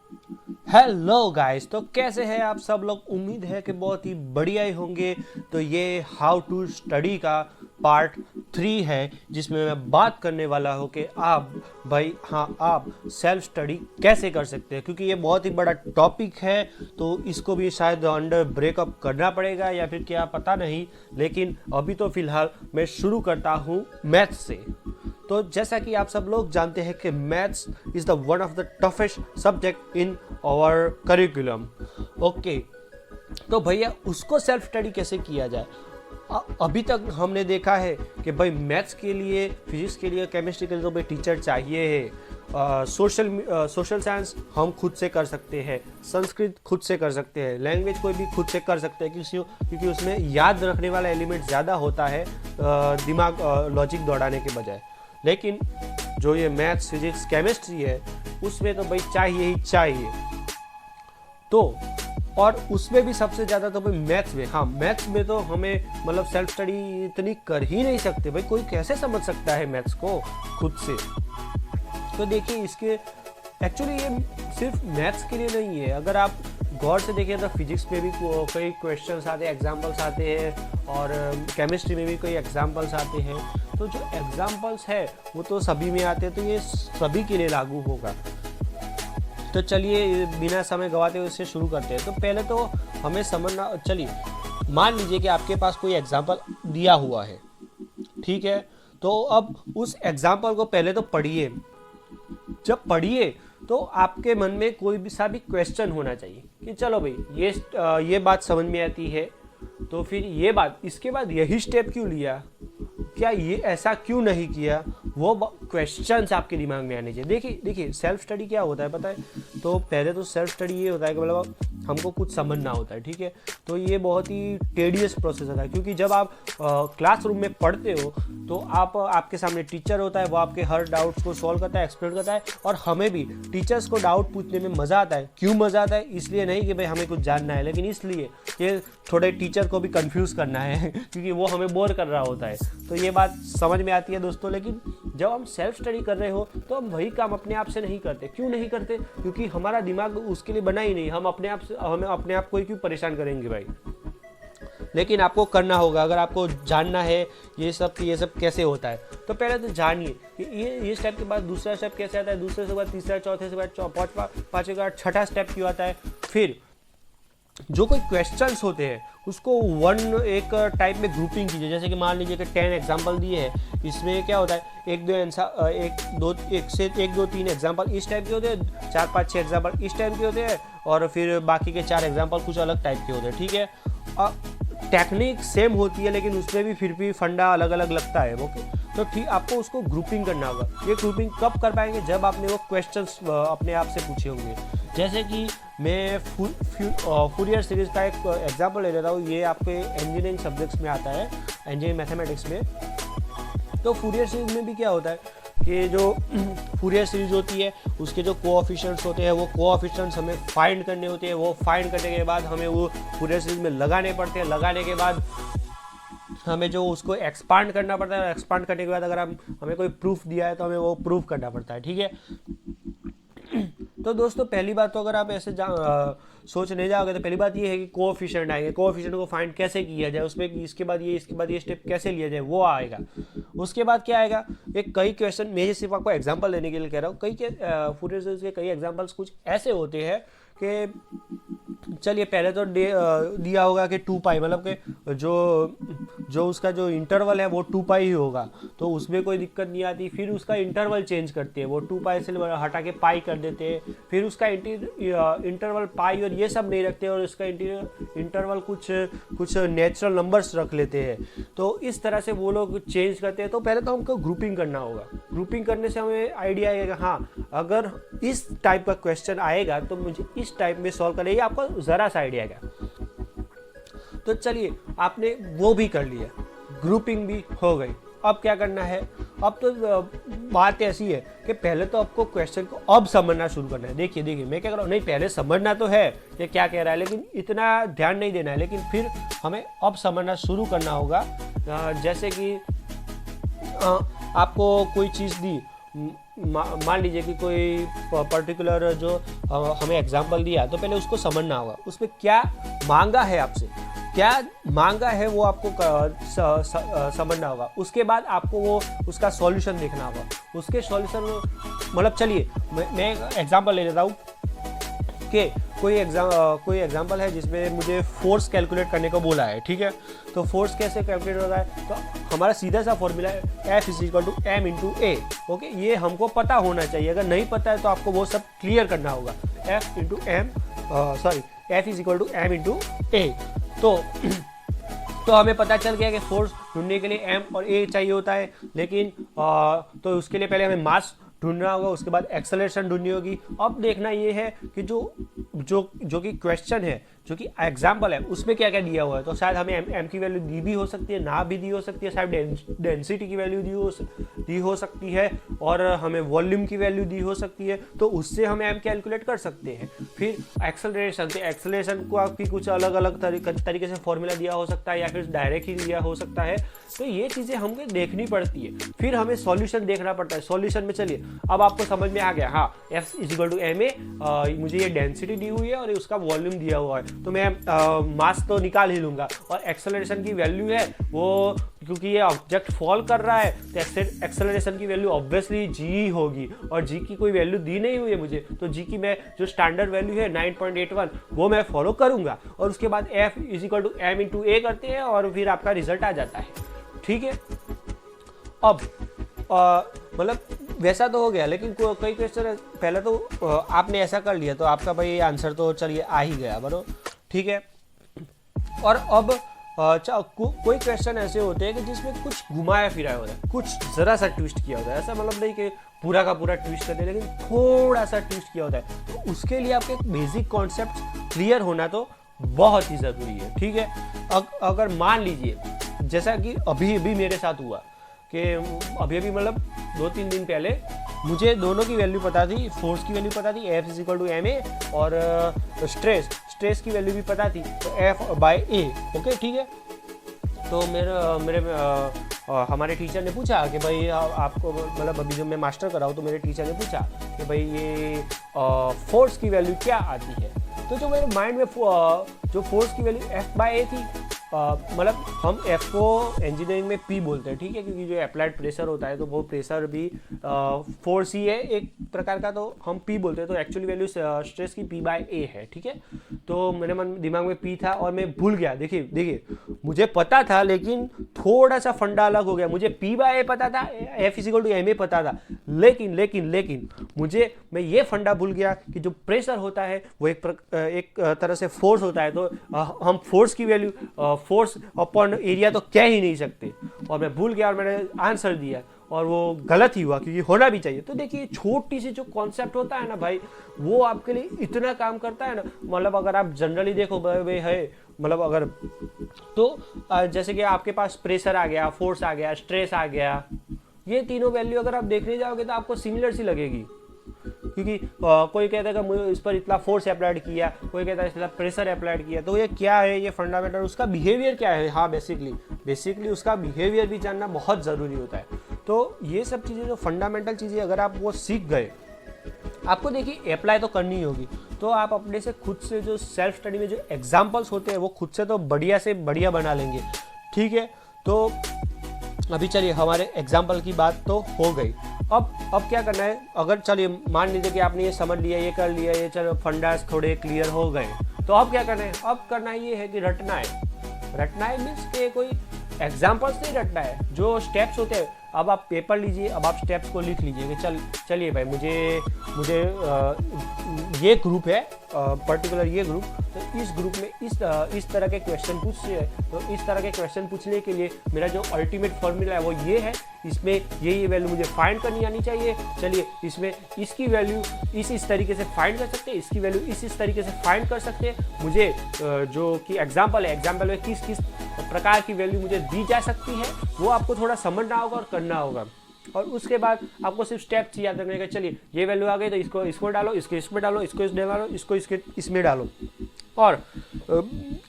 Hello guys, तो कैसे हैं आप सब लोग। उम्मीद है कि बहुत ही बढ़िया ही होंगे। तो ये हाउ टू स्टडी का पार्ट 3 है, जिसमें मैं बात करने वाला हूँ कि आप भाई आप सेल्फ स्टडी कैसे कर सकते हैं, क्योंकि ये बहुत ही बड़ा टॉपिक है। तो इसको भी शायद अंडर ब्रेकअप करना पड़ेगा या फिर क्या पता नहीं, लेकिन अभी तो फिलहाल मैं शुरू करता हूँ मैथ्स से। तो जैसा कि आप सब लोग जानते हैं कि maths is the one of the toughest subject in our curriculum. Okay, तो भैया उसको सेल्फ स्टडी कैसे किया जाए। अभी तक हमने देखा है कि भाई मैथ्स के लिए, फिजिक्स के लिए, केमिस्ट्री के लिए तो भाई टीचर चाहिए है। सोशल साइंस हम खुद से कर सकते हैं, संस्कृत खुद से कर सकते हैं, लैंग्वेज कोई भी खुद से कर सकते हैं, क्योंकि उसमें याद रखने वाला एलिमेंट ज़्यादा होता है दिमाग लॉजिक दौड़ाने के बजाय। लेकिन जो ये मैथ्स, फिजिक्स, केमिस्ट्री है, उसमें तो भाई चाहिए ही चाहिए। तो और उसमें भी सबसे ज़्यादा तो भाई मैथ्स में, मैथ्स में तो हमें मतलब सेल्फ स्टडी इतनी कर ही नहीं सकते भाई। कोई कैसे समझ सकता है मैथ्स को खुद से। तो देखिए, इसके एक्चुअली ये सिर्फ मैथ्स के लिए नहीं है। अगर आप गौर से देखिए तो फिजिक्स में भी कई क्वेश्चंस आते हैं, एग्जाम्पल्स आते हैं, और केमिस्ट्री में भी कई एग्जाम्पल्स आते हैं। तो जो एग्जाम्पल्स है वो तो सभी में आते हैं, तो ये सभी के लिए लागू होगा। तो चलिए बिना समय गवाते हुए इससे शुरू करते हैं। तो पहले तो हमें समझना, चलिए मान लीजिए कि आपके पास कोई एग्जाम्पल दिया हुआ है, ठीक है। तो अब उस एग्जाम्पल को पहले तो पढ़िए। जब पढ़िए तो आपके मन में कोई भी सा भी क्वेश्चन होना चाहिए कि चलो भाई ये बात समझ में आती है, तो फिर ये बात, इसके बाद यही स्टेप क्यों लिया, क्या ये ऐसा क्यों नहीं किया, वो क्वेश्चंस आपके दिमाग में आने चाहिए। देखिए सेल्फ स्टडी क्या होता है पता है। तो पहले तो सेल्फ स्टडी ये होता है कि मतलब हमको कुछ समझना होता है, ठीक है। तो ये बहुत ही टेडियस प्रोसेस होता है, क्योंकि जब आप क्लासरूम में पढ़ते हो तो आपके सामने टीचर होता है, वो आपके हर डाउट्स को सॉल्व करता है, एक्सप्लेन करता है। और हमें भी टीचर्स को डाउट पूछने में मज़ा आता है। क्यों मज़ा आता है? इसलिए नहीं कि भाई हमें कुछ जानना है, लेकिन इसलिए कि थोड़े टीचर को भी कंफ्यूज करना है क्योंकि वो हमें बोर कर रहा होता है। तो ये बात समझ में आती है दोस्तों। लेकिन जब हम सेल्फ स्टडी कर रहे हो तो हम वही काम अपने आप से नहीं करते। क्यों नहीं करते? क्योंकि हमारा दिमाग उसके लिए बना ही नहीं। हमें अपने आप को ही क्यों परेशान करेंगे भाई। लेकिन आपको करना होगा अगर आपको जानना है ये सब कैसे होता है। तो पहले तो जानिए कि ये स्टेप के बाद दूसरा स्टेप कैसे आता है, दूसरे से बाद तीसरा, चौथे से बाद पाँचवें के बाद छठा स्टेप क्यों आता है। फिर जो कोई क्वेश्चंस होते हैं उसको एक टाइप में ग्रुपिंग कीजिए। जैसे कि मान लीजिए कि 10 एग्जांपल दिए हैं, इसमें क्या होता है, एक दो तीन एग्जांपल इस टाइप के होते हैं, 4 5 6 एग्जांपल इस टाइप के होते हैं, और फिर बाकी के 4 एग्जांपल कुछ अलग टाइप के होते हैं, ठीक है। टेक्निक सेम होती है, लेकिन उसमें भी फिर भी फंडा अलग अलग लगता है। ओके, तो ठीक आपको उसको ग्रुपिंग करना होगा। ये ग्रुपिंग कब कर पाएंगे? जब आपने वो क्वेश्चंस अपने आप से पूछे होंगे। जैसे कि मैं फूरियर सीरीज का एक एग्जांपल ले लेता हूँ। ये आपके इंजीनियरिंग सब्जेक्ट्स में आता है, इंजीनियरिंग मैथमेटिक्स में। तो फूरियर सीरीज में भी क्या होता है कि जो फूरियर सीरीज होती है उसके जो कोएफिशिएंट्स होते हैं, वो कोएफिशिएंट्स हमें फाइंड करने होते हैं। वो फाइंड करने के बाद हमें वो फूरियर सीरीज में लगाने पड़ते हैं। लगाने के बाद हमें जो उसको एक्सपांड करना पड़ता है। एक्सपांड करने के बाद अगर हमें कोई प्रूफ दिया है तो हमें वो प्रूफ करना पड़ता है, ठीक है। तो दोस्तों पहली बात तो अगर आप ऐसे सोचने जाओगे तो पहली बात ये है कि कोएफिशिएंट आएंगे। कोएफिशिएंट को फाइंड कैसे किया जाए, उसमें इसके बाद ये स्टेप कैसे लिया जाए, वो आएगा। उसके बाद क्या आएगा, एक कई क्वेश्चन, मैं सिर्फ आपको एग्जांपल लेने के लिए कह रहा हूँ। फूरियर सीरीज के कई एग्जांपल्स कुछ ऐसे होते हैं कि चलिए पहले तो दिया होगा कि 2π, मतलब कि जो उसका जो इंटरवल है वो 2π ही होगा, तो उसमें कोई दिक्कत नहीं आती। फिर उसका इंटरवल चेंज करते हैं, वो 2π से हटा के पाई कर देते हैं। फिर उसका इंटरवल पाई और ये सब नहीं रखते, और उसका इंटरवल कुछ नेचुरल नंबर्स रख लेते हैं। तो इस तरह से वो लोग चेंज करते हैं। तो पहले तो हमको ग्रुपिंग करना होगा। ग्रुपिंग करने से हमें आइडिया आएगा, हाँ अगर इस टाइप का क्वेश्चन आएगा तो मुझे इस टाइप में सॉल्व करना है, ये आपको ज़रा सा आइडिया आएगा। तो चलिए आपने वो भी कर लिया, ग्रुपिंग भी हो गई। अब क्या करना है? अब तो बात ऐसी है कि पहले तो आपको क्वेश्चन को अब समझना शुरू करना है। देखिए मैं क्या कर रहा हूँ, नहीं पहले समझना तो है कि क्या कह रहा है, लेकिन इतना ध्यान नहीं देना है। लेकिन फिर हमें अब समझना शुरू करना होगा। जैसे कि आपको कोई चीज़ दी, मान लीजिए कि कोई पर्टिकुलर जो हमें एग्जांपल दिया, तो पहले उसको समझना होगा उसमें क्या मांगा है आपसे, क्या मांगा है वो आपको समझना होगा। उसके बाद आपको वो उसका सॉल्यूशन देखना होगा। उसके सॉल्यूशन मतलब चलिए मैं एग्जांपल ले लेता हूँ कि कोई एग्जांपल है जिसमें मुझे फोर्स कैलकुलेट करने को बोला है, ठीक है। तो फोर्स कैसे कैलकुलेट होता है, तो हमारा सीधा सा फॉर्मूला है F=m×a। ओके, ये हमको पता होना चाहिए। अगर नहीं पता है तो आपको वो सब क्लियर करना होगा। F=m×a। तो हमें पता चल गया कि फोर्स ढूंढने के लिए m और a चाहिए होता है, लेकिन तो उसके लिए पहले हमें मास ढूंढना होगा, उसके बाद एक्सेलरेशन ढूंढनी होगी। अब देखना ये है कि जो कि क्वेश्चन है, जो कि एग्जाम्पल है, उसमें क्या क्या दिया हुआ है। तो शायद हमें m की वैल्यू दी भी हो सकती है, ना भी दी हो सकती है, शायद डेंसिटी की वैल्यू दी हो सकती है, और हमें वॉल्यूम की वैल्यू दी हो सकती है। तो उससे हम m कैलकुलेट कर सकते हैं। फिर एक्सेलरेशन को आपकी कुछ अलग अलग तरीके से फॉर्मूला दिया हो सकता है, या फिर डायरेक्ट ही दिया हो सकता है। तो ये चीज़ें हमें देखनी पड़ती है। फिर हमें सॉल्यूशन देखना पड़ता है। सॉल्यूशन में चलिए अब आपको समझ में आ गया, हाँ F=ma, मुझे ये डेंसिटी दी हुई है और उसका वॉल्यूम दिया हुआ है, तो मैं मास तो निकाल ही लूंगा। और एक्सेलरेशन की वैल्यू है वो, क्योंकि ये ऑब्जेक्ट फॉल कर रहा है तो एक्सेलरेशन की वैल्यू ऑब्वियसली g होगी, और g की कोई वैल्यू दी नहीं हुई है मुझे, तो g की मैं जो स्टैंडर्ड वैल्यू है 9.81 वो मैं फॉलो करूंगा। और उसके बाद F=m×a करते हैं और फिर आपका रिजल्ट आ जाता है, ठीक है। अब मतलब वैसा तो हो गया, लेकिन कई क्वेश्चन पहले तो आपने ऐसा कर लिया तो आपका भाई आंसर तो चलिए आ ही गया, बराबर, ठीक है। और अब कोई क्वेश्चन ऐसे होते हैं कि जिसमें कुछ घुमाया फिराया होता है, कुछ जरा सा ट्विस्ट किया होता है। ऐसा मतलब नहीं कि पूरा का पूरा ट्विस्ट करते, लेकिन थोड़ा सा ट्विस्ट किया होता है। तो उसके लिए आपके बेसिक कॉन्सेप्ट क्लियर होना तो बहुत ही ज़रूरी है, ठीक है। अगर मान लीजिए जैसा कि अभी मेरे साथ हुआ कि अभी मतलब 2-3 दिन पहले मुझे दोनों की वैल्यू पता थी, फोर्स की वैल्यू पता थी F=ma, और स्ट्रेस की वैल्यू भी पता थी, तो F/a। ओके, ठीक है। तो मेरे हमारे टीचर ने पूछा कि भाई आपको मतलब अभी जब मैं मास्टर कर रहा हूँ तो मेरे टीचर ने पूछा कि भाई ये फोर्स की वैल्यू क्या आती है। तो जो मेरे माइंड में जो फोर्स की वैल्यू F/a थी, मतलब हम F को इंजीनियरिंग में P बोलते हैं, ठीक है, क्योंकि जो अप्लाइड प्रेशर होता है तो वो प्रेशर भी फोर्स ही है एक प्रकार का, तो हम P बोलते हैं। तो एक्चुअली वैल्यू स्ट्रेस की P/a है, ठीक है। तो मेरे दिमाग में P था और मैं भूल गया। देखिए मुझे पता था, लेकिन थोड़ा सा फंडा अलग हो गया। मुझे P/a पता था, F=ma पता था, लेकिन मैं ये फंडा भूल गया कि जो प्रेशर होता है वो एक तरह से फोर्स होता है। तो हम फोर्स की वैल्यू फोर्स अपॉन एरिया तो कह ही नहीं सकते, और मैं भूल गया और मैंने आंसर दिया, और वो गलत ही हुआ, क्योंकि होना भी चाहिए। तो देखिए छोटी सी जो कॉन्सेप्ट होता है ना भाई, वो आपके लिए इतना काम करता है ना। मतलब अगर आप जनरली देखो भाई है, मतलब अगर तो जैसे कि आपके पास प्रेशर आ गया, फोर्स आ गया, स्ट्रेस आ गया, ये तीनों वैल्यू अगर आप देखने जाओगे तो आपको सिमिलर सी लगेगी, क्योंकि कोई कहता है कि मुझे इस पर इतना फोर्स अप्लाइड किया, कोई कहता है इतना प्रेशर अप्लाइड किया। तो ये क्या है, ये फंडामेंटल, उसका बिहेवियर क्या है। हाँ, बेसिकली उसका बिहेवियर भी जानना बहुत ज़रूरी होता है। तो ये सब चीज़ें जो फंडामेंटल चीज़ें अगर आप वो सीख गए, आपको देखिए अप्लाई तो करनी होगी। तो आप अपने से खुद से जो सेल्फ स्टडी में जो एग्जाम्पल्स होते हैं वो खुद से तो बढ़िया से बढ़िया बना लेंगे, ठीक है। तो अभी चलिए हमारे एग्जाम्पल की बात तो हो गई। अब क्या करना है, अगर चलिए मान लीजिए कि आपने ये समझ लिया, ये कर लिया, ये चलो फंडास थोड़े क्लियर हो गए, तो अब क्या करना है, अब करना ये है कि रटना है मीन्स के कोई एग्जाम्पल्स नहीं रटना है, जो स्टेप्स होते हैं। अब आप पेपर लीजिए, अब आप स्टेप्स को लिख लीजिए कि चलिए भाई मुझे ये ग्रुप है, पर्टिकुलर ये ग्रुप, तो इस ग्रुप में इस तरह के क्वेश्चन पूछे। तो इस तरह के क्वेश्चन पूछने के लिए मेरा जो अल्टीमेट फॉर्मूला है वो ये है, इसमें ये वैल्यू मुझे फाइंड करनी आनी चाहिए। चलिए इसमें इसकी वैल्यू इस तरीके से फाइंड कर सकते हैं, इसकी वैल्यू इस तरीके से फाइंड कर सकते हैं। मुझे जो कि एग्जाम्पल में किस प्रकार की वैल्यू मुझे दी जा सकती है वो आपको थोड़ा समझना होगा और करना होगा। और उसके बाद आपको सिर्फ स्टेप्स याद रखने का, चलिए ये वैल्यू आ गई तो इसको डालो, इसको इसमें डालो, इसको इसमें डालो, इसको इसमें डालो। और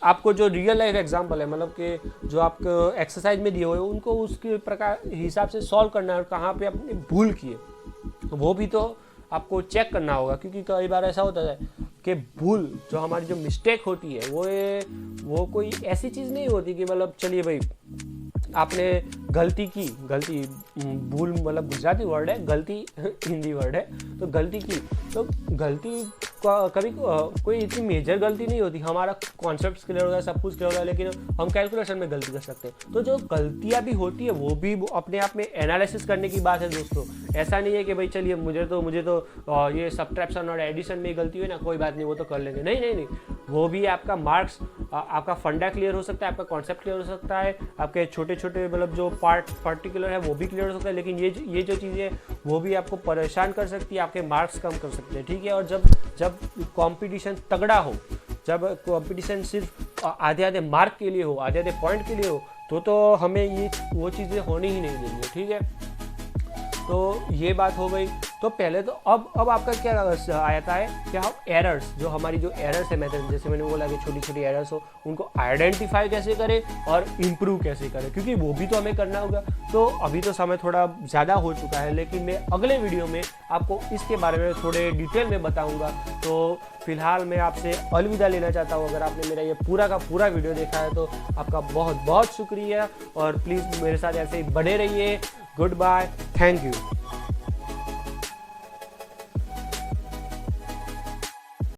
आपको जो रियल लाइफ एग्जांपल है, मतलब कि जो आपको एक्सरसाइज में दिए हुए उनको उसके प्रकार हिसाब से सॉल्व करना है और कहाँ पे आपने भूल किए वो भी तो आपको चेक करना होगा, क्योंकि कई बार ऐसा होता है कि भूल जो हमारी जो मिस्टेक होती है वो कोई ऐसी चीज़ नहीं होती कि मतलब चलिए भाई आपने गलती भूल मतलब गुजराती वर्ड है, गलती हिंदी वर्ड है, तो गलती की, तो गलती कभी कोई इतनी मेजर गलती नहीं होती, हमारा कॉन्सेप्ट क्लियर होता है, सब कुछ क्लियर होता है, लेकिन हम कैलकुलेशन में गलती कर सकते हैं। तो जो गलतियाँ भी होती है वो भी अपने आप में एनालिसिस करने की बात है दोस्तों। ऐसा नहीं है कि भाई चलिए मुझे तो ये सब्ट्रैक्शन और एडिशन में गलती हुई ना, कोई बात नहीं वो तो कर लेंगे, नहीं, वो भी आपका मार्क्स, आपका फंडा क्लियर हो सकता है, आपका कॉन्सेप्ट क्लियर हो सकता है, आपके छोटे मतलब जो पर्टिकुलर है वो भी क्लियर हो सकता है, लेकिन ये जो चीज़ें वो भी आपको परेशान कर सकती है, आपके मार्क्स कम कर सकते हैं, ठीक है। और जब कंपटीशन तगड़ा हो, जब कंपटीशन सिर्फ आधे मार्क के लिए हो, आधे पॉइंट के लिए हो, तो हमें वो चीज़ें होनी ही नहीं देंगे, ठीक है। तो ये बात हो गई। तो पहले तो अब आपका क्या आता है कि हम एरर्स, जो हमारी जो एरर्स है मेथड, जैसे मैंने बोला कि छोटी छोटी एरर्स हो, उनको आइडेंटिफाई कैसे करें और इम्प्रूव कैसे करें, क्योंकि वो भी तो हमें करना होगा। तो अभी तो समय थोड़ा ज़्यादा हो चुका है, लेकिन मैं अगले वीडियो में आपको इसके बारे में थोड़े डिटेल में बताऊँगा। तो फिलहाल मैं आपसे अलविदा लेना चाहता हूँ। अगर आपने मेरा ये पूरा का पूरा वीडियो देखा है तो आपका बहुत बहुत शुक्रिया, और प्लीज़ मेरे साथ ऐसे ही बने रहिए। Goodbye, thank you.